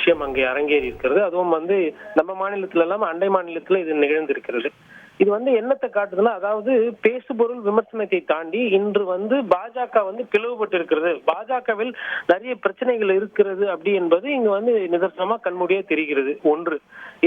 விஷயம் அங்கே அரங்கேறி இருக்கிறது. அதுவும் நம்ம மாநிலத்துல இல்லாம அண்டை மாநிலத்துல இது நிகழ்ந்திருக்கிறது. இது என்னத்தை காட்டுதுன்னா, அதாவது பேசுபொருள் விமர்சனத்தை தாண்டி இன்று பாஜக பிளவுபட்டு இருக்கிறது, பாஜகவில் நிறைய பிரச்சனைகள் இருக்கிறது அப்படி என்பது இங்க நிதர்சனமா கண்மூடியே தெரிகிறது. ஒன்று.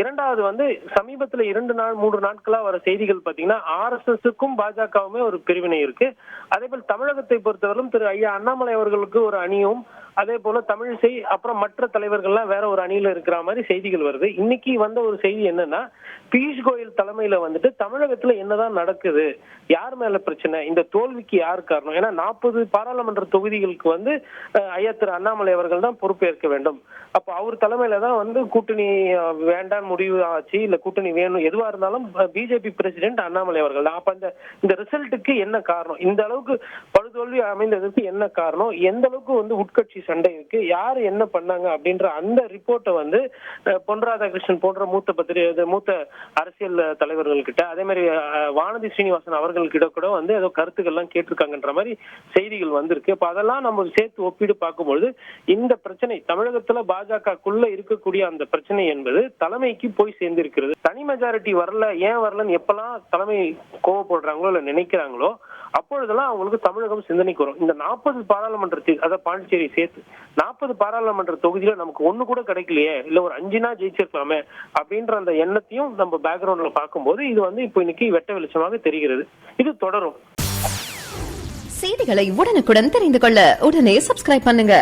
இரண்டாவது சமீபத்துல 2-3 நாட்களா வர செய்திகள் பாத்தீங்கன்னா, RSSக்கும் பாஜகவுமே ஒரு பிரிவினை இருக்கு. அதே போல் தமிழகத்தை பொறுத்தவரையிலும் திரு ஐயா அண்ணாமலை அவர்களுக்கு ஒரு அணியும், அதே போல தமிழிசை அப்புறம் மற்ற தலைவர்கள்லாம் வேற ஒரு அணியில இருக்கிற மாதிரி செய்திகள் வருது. இன்னைக்கு ஒரு செய்தி என்னன்னா, பியூஷ் கோயல் தலைமையில தமிழகத்துல என்னதான் நடக்குது, யார் மேல பிரச்சனை, இந்த தோல்விக்கு யார் காரணம்? ஏன்னா 40 பாராளுமன்ற தொகுதிகளுக்கு ஐயா திரு அண்ணாமலை அவர்கள் தான் பொறுப்பேற்க வேண்டும். அப்ப அவர் தலைமையில தான் கூட்டணி வேண்டாம் முடிவு ஆச்சு, இல்ல கூட்டணி வேணும், எதுவா இருந்தாலும் பிஜேபி பிரசிடென்ட் அண்ணாமலை அவர்கள் தான். அப்ப இந்த ரிசல்ட்டுக்கு என்ன காரணம், இந்த அளவுக்கு படுதோல்வி அமைந்ததுக்கு என்ன காரணம், எந்த அளவுக்கு உட்கட்சி சண்டை இருக்கு, யாரு என்ன பண்ணாங்க அப்படின்ற அந்த ரிப்போர்ட்டை பொன் ராதாகிருஷ்ணன் போன்ற மூத்த அரசியல் தலைவர்கள் கிட்ட, அதே மாதிரி வானதி ஸ்ரீனிவாசன் அவர்கள் கிட்ட கூட ஏதோ கருத்துக்கள் எல்லாம் கேட்டிருக்காங்கன்ற மாதிரி செய்திகள் வந்திருக்கு. அப்ப அதெல்லாம் நம்ம சேர்த்து ஒப்பீடு பார்க்கும்போது இந்த பிரச்சனை தமிழகத்துல பாஜகக்குள்ள இருக்கக்கூடிய அந்த பிரச்சனை என்பது தலைமைக்கு போய் சேர்ந்திருக்கிறது. தனி மெஜாரிட்டி வரல, ஏன் வரலன்னு எப்பெல்லாம் தலைமை கோவப்படுறாங்களோ இல்ல நினைக்கிறாங்களோ அப்பொழுதெல்லாம் அவங்களுக்கு தமிழகம் சிந்தனைக்கு வரும். இந்த 40 பாராளுமன்றத்தில், அதாவது பாண்டிச்சேரி சேர்த்து 40 பாராளுமன்ற தொகுதியில நமக்கு ஒண்ணு கூட கிடைக்கலையே, இல்ல ஒரு 5 ஜெயிச்சிருக்கலாமே அப்படின்ற அந்த எண்ணத்தையும் நம்ம பேக்ரவுண்ட்ல பார்க்கும்போது இது இப்போ இன்னைக்கு வெட்ட வெளிச்சமாக தெரிகிறது. இது தொடரும். செய்திகளை உடனுக்குடன் தெரிந்து கொள்ள உடனே சப்ஸ்கிரைப் பண்ணுங்க.